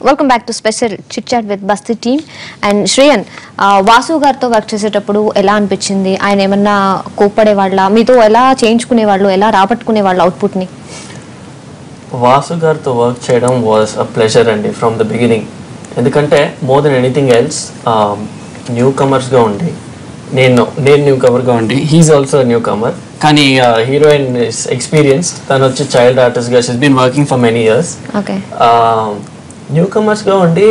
Welcome back to special chit chat with Basti team. And Shreyan, Vasu గారితో work చేసేటప్పుడు ఎలా అనిపించింది? ఆయన ఏమన్నా కోప్పడేవాళ్ళ, మీతో ఎలా చేయించుకునేవాళ్ళు, ఎలా రాబట్టుకునేవాళ్ళు అవుట్పుట్ని? వాసు గారితో వర్క్ చేయడం వాజ్ అ ప్లెజర్ అండి ఫ్రమ్ ద బిగినింగ్. ఎందుకంటే more than anything else new కమర్స్గా ఉండి నేను న్యూ కమర్గా ఉండి హీఈస్ ఆల్సో న్యూ కమర్, కానీ హీరోయిన్ ఎక్స్పీరియన్స్, తను వచ్చి చైల్డ్ ఆర్టిస్ట్గా she's been working for many years. Okay, new కమర్స్గా ఉండి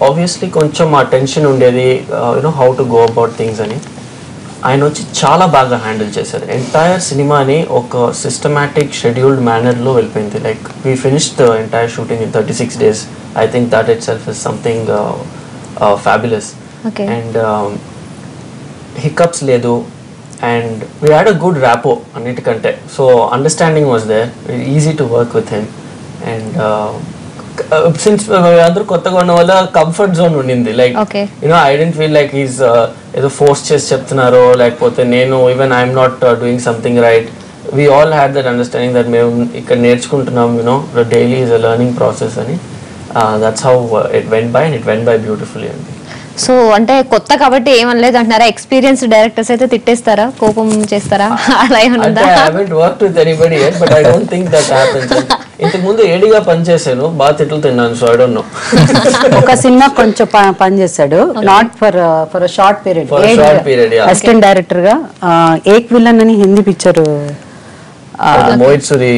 ఆబ్వియస్లీ కొంచెం ఆ టెన్షన్ ఉండేది, you know how to go about things అని. ఆయన వచ్చి చాలా బాగా హ్యాండిల్ చేశారు. ఎంటైర్ సినిమాని ఒక సిస్టమాటిక్ షెడ్యూల్డ్ మేనర్లో వెళ్ళిపోయింది. Like we finish the entire shooting in 36 days. I think that itself is something fabulous. And hiccups లేదు, and we had a good rapport అన్నిటికంటే. So understanding was there, easy to work with him. And since అందరూ కొత్తగా ఉన్న వల్ల comfort zone ఉండింది. Like you know I don't feel like he's ఏదో force చేసి చెప్తున్నారో, లేకపోతే నేను even I'm not doing something right. We all had that understanding that మేము ఇక్కడ నేర్చుకుంటున్నాం, you know daily is a learning process అని. That's how it went by, and it went by beautifully అండి. సో అంటే కొత్త కాబట్టి ఏమనలేదు అంటున్నారా? ఎక్స్పీరియన్స్ డైరెక్టర్స్ అయితే తిట్టేస్తారా, కోపం చేస్తారా? అలా ఏమన్నా? I haven't worked with anybody yet, but I don't think that happens. ఇంతకు ముందు ఏడిగా పనిచేసాను, బాగా తిట్లు తిన్నాను, సో ఐ డోంట్ నో. ఒక సినిమా కొంచెం పని చేశాడు, not for short period, assistant director గా. ఏక్ విలన్ అని Hindi picture. Mohit Suri.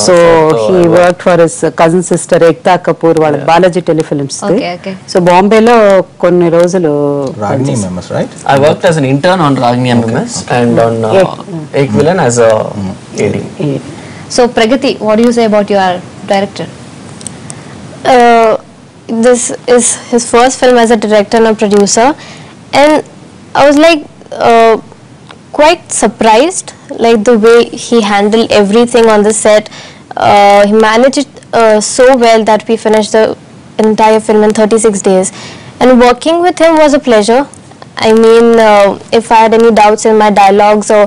So he worked for his cousin sister Ekta Kapoor, వాళ్ళ బాలాజీ టెలిఫిల్మ్స్. సో బాంబేలో కొన్ని రోజులు Ragini MMS, right? I worked as an intern on Ragini MMS and on Ek Villain as a AD. So Pragati, what do you say about your director? This is his first film as a director and a producer, and I was like quite surprised, like the way he handled everything on the set. He managed it so well that we finished the entire film in 36 days, and working with him was a pleasure. I mean, if I had any doubts in my dialogues, or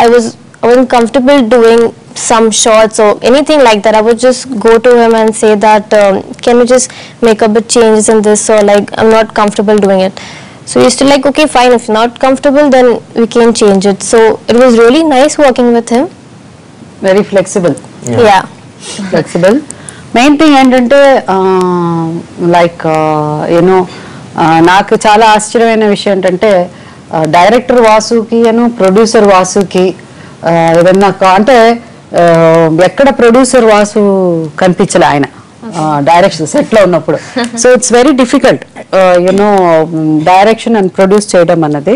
I wasn't comfortable doing some shots or anything like that, I would just go to him and say that can you just make a bit changes in this, or like I'm not comfortable doing it. So he used to like, okay fine, if you're not comfortable then we can change it. So it was really nice working with him. Very flexible. Yeah. Flexible. Main thing ఏంటంటే like you know నాకు చాలా ఆశ్చర్యమైన విషయం ఏంటంటే director Vasuki అను producer Vasuki ఏదన్నా అంటే ఎక్కడ producer Vasu కనిపించలే ఆయన డైరెక్షన్ సెట్లో ఉన్నప్పుడు. So it's very difficult you know direction and produce చేయడం అన్నది,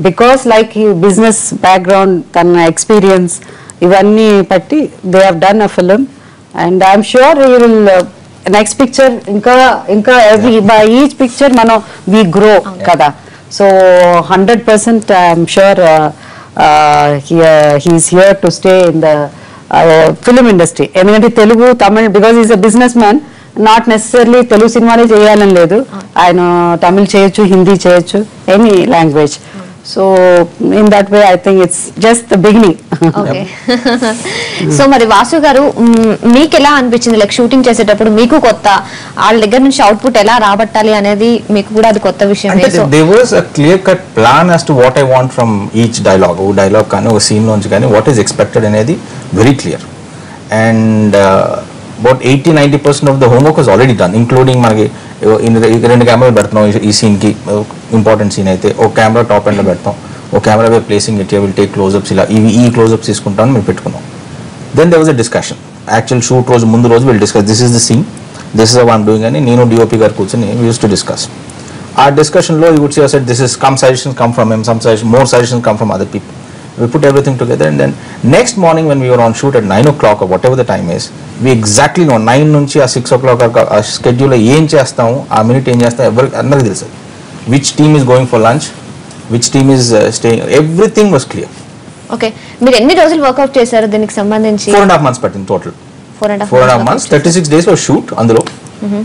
బికాస్ లైక్ ఈ బిజినెస్ బ్యాక్గ్రౌండ్, తన ఎక్స్పీరియన్స్ ఇవన్నీ బట్టి they have done a film. And I'm sure he will next picture ఇంకా ఎవ్రీ బై ఈచ్ పిక్చర్ మనం వీ గ్రో కదా. So 100% I'm sure he's here to stay in the film industry. ఎందుకంటే Telugu, Tamil, because is a businessman, not necessarily Telugu సినిమానే చేయాలని లేదు, ఆయన తమిళ్ చేయొచ్చు, హిందీ చేయొచ్చు, any language. So in that way I think it's just the beginning. So మరి వాసు గారు మీకు ఎలా అనిపించింది? లైక్ షూటింగ్ చేసేటప్పుడు మీకు కొత్త, వాళ్ళ దగ్గర నుంచి అవుట్పుట్ ఎలా రాబట్టాలి అనేది మీకు కూడా అది కొత్త విషయం. There was a clear cut plan as to what I want from each dialogue. ఓ డైలాగ్ కానీ ఒక సీన్ నుంచి కానీ what is expected అనేది very clear. And about 80-90% of the homework was already done, including మనకి రెండు కెమెరాలు పెడుతున్నాం ఈ సీన్కి, ఇంపార్టెంట్ సీన్ అయితే ఒక కెమెరా టాప్ ఎండ్లో పెడతాం, ఒక camera we placing it, will take close ups, ఇలా ఈ క్లోజ్అప్స్ తీసుకుంటామని మేము పెట్టుకున్నాం. Then there was a discussion. Actual shoot రోజు ముందు రోజు will discuss, this is the scene, this is I'm doing అని నేను డిఓపి గారు కూర్చొని we used to discuss. ఆ డిస్కషన్లో you would say, this is some suggestions come from him, more suggestions come from other people. We put everything together, and then next morning when we were on shoot at 9 o'clock or whatever the time is, we exactly know 9 నుంచి ఆ 6 o'clock ఆ షెడ్యూల్లో ఏం చేస్తాము, ఆ minute ఏం చేస్తాం ఎవరికి అందరికీ తెలుసు. Which team is going for lunch, which team is staying, everything was clear. Okay, మీరు ఎన్ని రోజులు వర్కౌట్ చేశారు దీనికి సంబంధించి? 4.5 months పట్టింది total. 4.5 months, 36 days was shoot. అందులో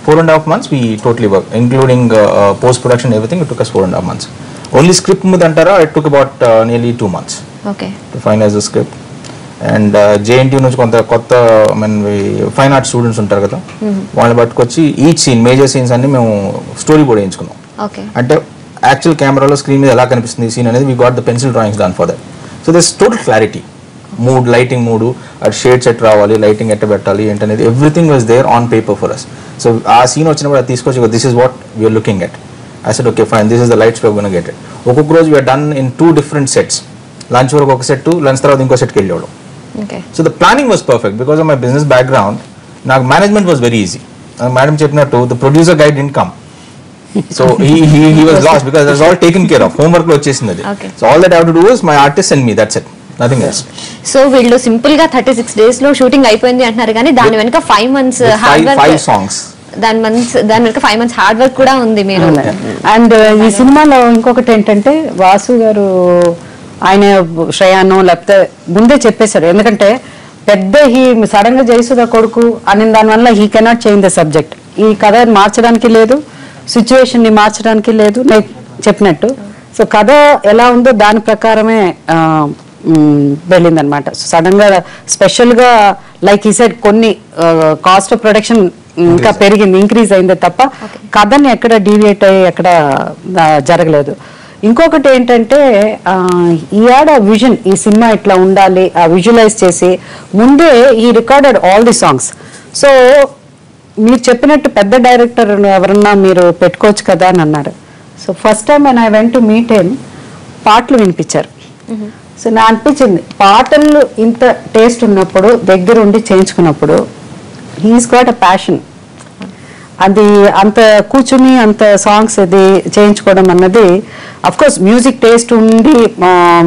4.5 months we totally worked, including post production, everything. It took us 4.5 months. Only script మీద అంటారా, it took about nearly 2 months. Okay. To finalize the script. And JNT నుంచి కొత్త fine arts students ఉంటారు కదా, వాళ్ళని పట్టుకొచ్చి each scene major scenes అన్ని మేము స్టోరీ బోర్డ్ వేయించుకున్నాం. అంటే యాక్చువల్ కెమెరాలో స్క్రీన్ మీద ఎలా కనిపిస్తుంది ఈ సీన్ అనేది we got the pencil drawings done for that. So this total clarity, mood, lighting mood, అటు షేడ్స్ ఎట్ రావాలి, లైటింగ్ ఎట్ట పెట్టాలి ఏంటనేది everything was there on paper for us. So ఆ సీన్ వచ్చినప్పుడు అది తీసుకొచ్చి this is what we're looking at. I said, okay, fine, this is the lights we are going to get it. ఒక్కొక్క రోజు we are done in 2 different sets. Lunch వరకు ఒక set, lunch తర్వాత ఇంకో సెట్కి వెళ్ళేవాడు. So the planning was perfect because of my business background. నాకు management was very easy. Madam చెప్పినట్టు the producer guide didn't come. So he was lost because it was all taken care of. Homework లో వచ్చేసింది అది. So all that I have to do is my artist and me, that's it. Nothing else. So వీళ్ళు simple గా 36 days లో shooting అయిపోయింది అంటున్నారు, కానీ దాని వెనక 5 months హార్డ్ వర్క్, 5 songs. దాని వెనక 5 months హార్డ్ వర్క్ కూడా ఉంది మీరు. అండ్ ఈ సినిమాలో ఇంకొకటి ఏంటంటే వాసు గారు ఆయన శ్రేయాను లేకపోతే ముందే చెప్పేశారు, ఎందుకంటే పెద్ద సడన్ గా జయసుధ కొడుకు అని దానివల్ల he cannot change the subject. ఈ కథ మార్చడానికి లేదు, సిచ్యువేషన్ ని మార్చడానికి లేదు, నేను చెప్పినట్టు. సో కథ ఎలా ఉందో దాని ప్రకారమే వెళ్ళిందనమాట. సడన్ గా స్పెషల్ గా లైక్ ఈ సైడ్ కొన్ని కాస్ట్ ఆఫ్ ప్రొడక్షన్ ఇంకా పెరిగింది, ఇంక్రీజ్ అయిందే తప్ప కథని ఎక్కడ డీవియేట్ అయ్యి ఎక్కడ జరగలేదు. ఇంకొకటి ఏంటంటే ఈ ఆడ విజన్, ఈ సినిమా ఇట్లా ఉండాలి ఆ విజువలైజ్ చేసి ముందే ఈ recorded all the songs. So మీరు చెప్పినట్టు పెద్ద డైరెక్టర్ ఎవరన్నా మీరు పెట్టుకోవచ్చు కదా అని అన్నారు. So first time I went to meet him, పాటలు వినిపించారు. సో నా అనిపించింది పాటలు ఇంత టేస్ట్ ఉన్నప్పుడు దగ్గర ఉండి చేయించుకున్నప్పుడు హీస్ గాట్ అ ప్యాషన్. అది అంత కూర్చుని అంత సాంగ్స్ ఇది చేయించుకోవడం అన్నది అఫ్కోర్స్ మ్యూజిక్ టేస్ట్ ఉండి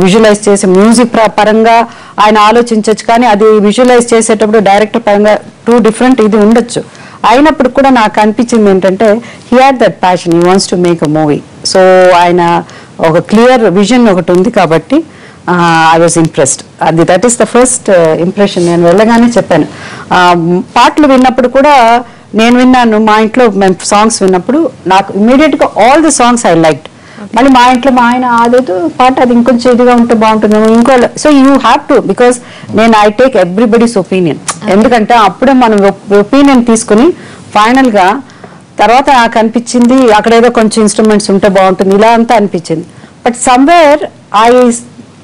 విజువలైజ్ చేసి మ్యూజిక్ పరంగా ఆయన ఆలోచించవచ్చు, కానీ అది విజువలైజ్ చేసేటప్పుడు డైరెక్టర్ పరంగా 2 different ఇది ఉండొచ్చు. అయినప్పుడు కూడా నాకు అనిపించింది ఏంటంటే he had that passion, he wants to make a movie. So ఆయన ఒక క్లియర్ విజన్ ఒకటి ఉంది కాబట్టి ఐ వాజ్ ఇంప్రెస్డ్. అది that is the first impression. నేను వెళ్ళగానే చెప్పాను, పాటలు విన్నప్పుడు కూడా నేను విన్నాను, మా ఇంట్లో మేము సాంగ్స్ విన్నప్పుడు నాకు ఇమీడియట్ గా all the songs I liked. మళ్ళీ మా ఇంట్లో మా ఆయన ఆలేదు పాట అది ఇంకొంచెం ఇదిగా ఉంటే బాగుంటుందేమో ఇంకో. So you have to, because నేను ఐ టేక్ ఎవ్రీబడీస్ ఒపీనియన్, ఎందుకంటే అప్పుడే మనం ఒపీనియన్ తీసుకుని ఫైనల్ గా తర్వాత నాకు అనిపించింది అక్కడ ఏదో కొంచెం ఇన్స్ట్రుమెంట్స్ ఉంటే బాగుంటుంది ఇలా అంతా అనిపించింది. బట్ సమ్వేర్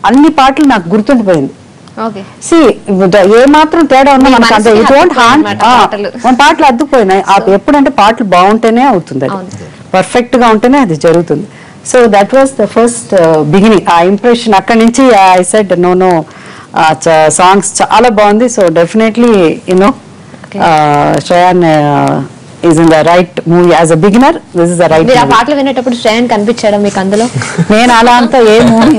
అన్ని పాటలు నాకు గుర్తుండిపోయింది. ఏ మాత్రం తేడా ఉన్నా మనకు అంత మన పాటలు అద్దుకుపోయినాయి. ఎప్పుడంటే పాటలు బాగుంటేనే అవుతుంది, అది పర్ఫెక్ట్ గా ఉంటేనే అది జరుగుతుంది. So that was the first beginning. ఆ ఇంప్రెషన్ అక్కడి నుంచి ఐ సెడ్ నో సాంగ్స్ చాలా బాగుంది. So definitely you know Shreyan is in the right movie as a beginner. This is the right movie. పాటలు వినేటప్పుడు శ్రేయాన్ కనిపించాడా మీకు అందులో? నేను అలా అంతా ఏ మూవీ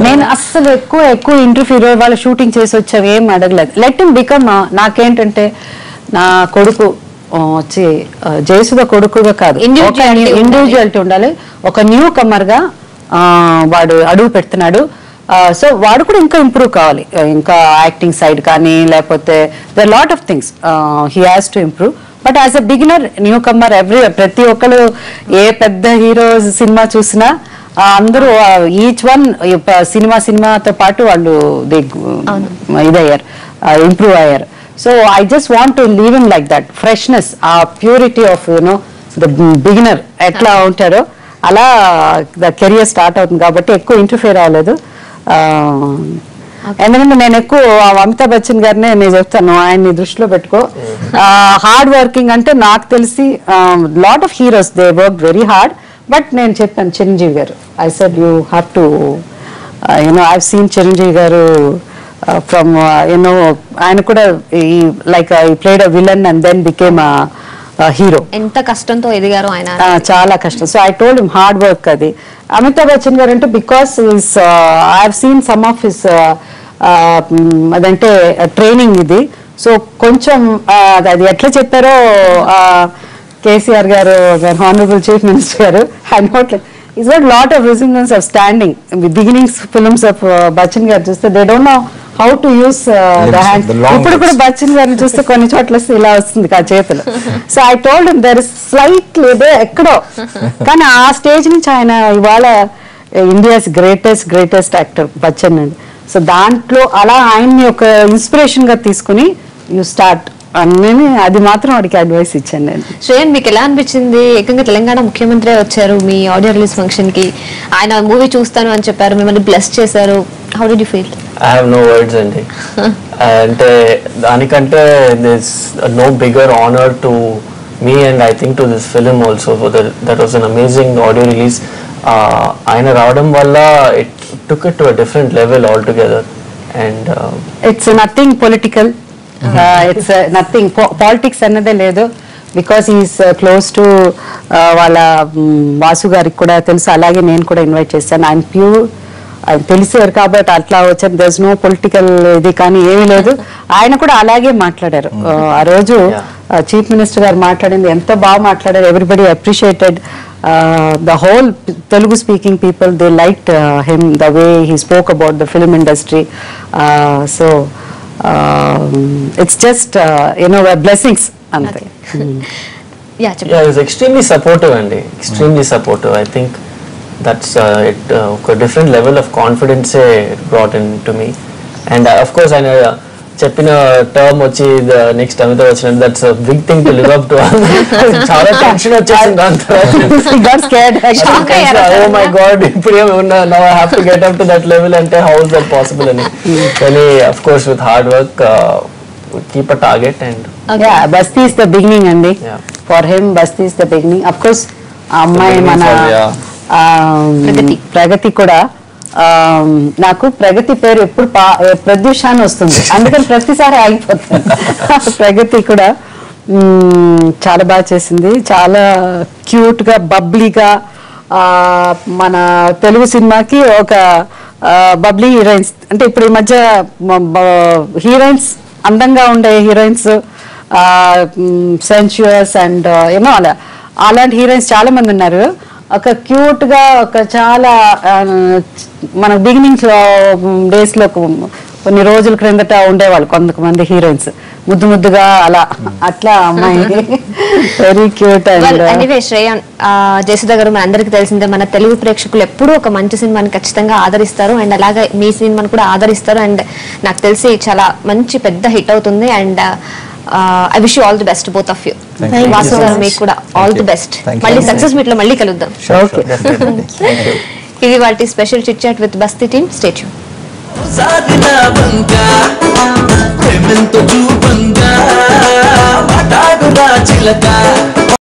నేను అస్సలు ఎక్కువ ఇంటర్ఫీర్ వాళ్ళ షూటింగ్ చేసి వచ్చావు ఏం అడగలేదు. Let him become. నాకేంటంటే నా కొడుకు వచ్చి జయసుధ కొడుకుగా కాదు, ఇండివిజువాలిటీ ఉండాలి. ఒక న్యూ కమర్ గా వాడు అడుగు పెడుతున్నాడు. సో వాడు కూడా ఇంకా ఇంప్రూవ్ కావాలి, ఇంకా యాక్టింగ్ సైడ్ కానీ లేకపోతే they lot of things he has to improve. But as a beginner newcomer ప్రతి ఒక్కరు ఏ పెద్ద హీరో సినిమా చూసినా అందరూ ఈచ్ వన్ సినిమాతో పాటు వాళ్ళు ఇదయ్యారు, ఇంప్రూవ్ అయ్యారు. So I just want to leave in like that freshness, ఆ purity of you know the beginner ఎట్లా ఉంటారో అలా ద కెరియర్ స్టార్ట్ అవుతుంది. కాబట్టి ఎక్కువ ఇంటర్ఫియర్ అవ్వలేదు. ఎందుకంటే నేను ఎక్కువ అమితాబ్ బచ్చన్ గారినే నేను చెప్తాను, ఆయన్ని దృష్టిలో పెట్టుకో. హార్డ్ వర్కింగ్ అంటే నాకు తెలిసి lot of heroes they work very hard. But నేను చెప్పాను Chiranjeevi garu, I said you have to you know I seen Chiranjeevi garu from you know ఆయన కూడా like I played a villain and then became hero. ఎంత కష్టంతో ఎదిగారు ఆయన, చాలా కష్టం. So I told him hard work అది. అమితాబ్ బచ్చన్ గారు అంటే because I have seen some of his అదంటే ట్రైనింగ్ ఇది. సో కొంచెం అది ఎట్లా చెప్పారో కేసీఆర్ గారు, హానరబుల్ చీఫ్ మినిస్టర్ గారు, I note like is got lot of resonance of standing. Beginnings films of Bachchan గారు చూస్తే they don't know how to use the hand. ఇప్పుడు కూడా బచ్చన్ గారిని చూస్తే కొన్ని చోట్ల ఇలా వస్తుంది ఆ చేతులు. So I told him there is slightly ఏదో ఎక్కడో, కానీ ఆ స్టేజ్ నుంచి ఆయన ఇవాళ ఇండియాస్ గ్రేటెస్ట్ యాక్టర్ బచ్చన్ అండి. సో దాంట్లో అలా ఆయన్ని ఒక ఇన్స్పిరేషన్ గా తీసుకుని యూ స్టార్ట్ అని అది మాత్రం వాడికి అడ్వైస్ ఇచ్చాను నేను. శ్రేయన్, మీకు ఎలా అనిపించింది? ఏకంగా తెలంగాణ ముఖ్యమంత్రి వచ్చారు మీ ఆడియో రిలీజ్ ఫంక్షన్ కి, ఆయన మూవీ చూస్తాను అని చెప్పారు, మిమ్మల్ని బ్లెస్ చేశారు. How did you feel? I have no words అండి. అంటే దానికంటే this no bigger honour to me and I think to this film also. So that was an amazing audio release. Aina raavadam valla it took it to a different level altogether, and it's nothing political. It's nothing politics annade ledu, because he is close to wala Vasu gariki kuda telusu, alage nenu kuda invite chesanu. I'm pure, ఆయన తెలిసారు కాబట్టి అట్లా వచ్చారు. There's no political ఇది కానీ ఏమీ లేదు. ఆయన కూడా అలాగే మాట్లాడారు ఆ రోజు. చీఫ్ మినిస్టర్ గారు మాట్లాడింది ఎంత బాగా మాట్లాడారు. Everybody appreciated the whole Telugu speaking people. They liked him the way he spoke about the film industry. So it's just blessings అంతే. yeah, he was extremely supportive and extremely supportive. I think that's a different level of confidence brought in to me. And of course I చెప్పిన term వచ్చి next అమిత వచ్చిన that's big thing to live up to. చాలా tension వచ్చేసింది దాని తర్వాత. Oh my God, ఇప్పుడు now I have to get up to that level అంటే హౌ ఇస్ దట్ పాసిబుల్ అని. కానీ of course with hard work keep a target. And Basti is the beginning అండి for him. Basti is the beginning. Of course ఆ అమ్మాయి మన ప్రగతి కూడా, నాకు ప్రగతి పేరు ఎప్పుడు ప్రత్యూష అని వస్తుంది, అందుకని ప్రతిసారి ఆగిపోతుంది. ప్రగతి కూడా చాలా బాగా చేసింది. చాలా క్యూట్ గా బబ్లీగా మన తెలుగు సినిమాకి ఒక బబ్లీ హీరోయిన్స్ అంటే ఇప్పుడు ఈ మధ్య హీరోయిన్స్ అందంగా ఉండే హీరోయిన్స్ సెన్షుయస్ అండ్ అలాంటి హీరోయిన్స్ చాలా మంది ఉన్నారు. ఒక క్యూట్ గా ఒక చాలా మన బిగినింగ్స్ డేస్ లో కొన్ని రోజుల క్రిందట ఉండేవాళ్ళు కొంతమంది హీరోయిన్స్ ముద్దు ముద్దుగా అలా, అట్లా అమ్మాయి very cute. Anyway Shreyan, Jayasudha గారు, మన అందరికి తెలిసిందే మన తెలుగు ప్రేక్షకులు ఎప్పుడూ ఒక మంచి సినిమాని ఖచ్చితంగా ఆదరిస్తారు. అండ్ అలాగే మీ సినిమాని కూడా ఆదరిస్తారు. అండ్ నాకు తెలిసి చాలా మంచి పెద్ద హిట్ అవుతుంది. And I wish you all the best, both of you. Vasu garu, మీకు కూడా all the best. మళ్ళీ సక్సెస్ మీట్ లో మళ్ళీ కలుద్దాం. ఇది వాటి special chit chat with Basti team. Stay tune. సాగినా బంగా ప్రేమంతో జూబంగా మాటాడురా చిలక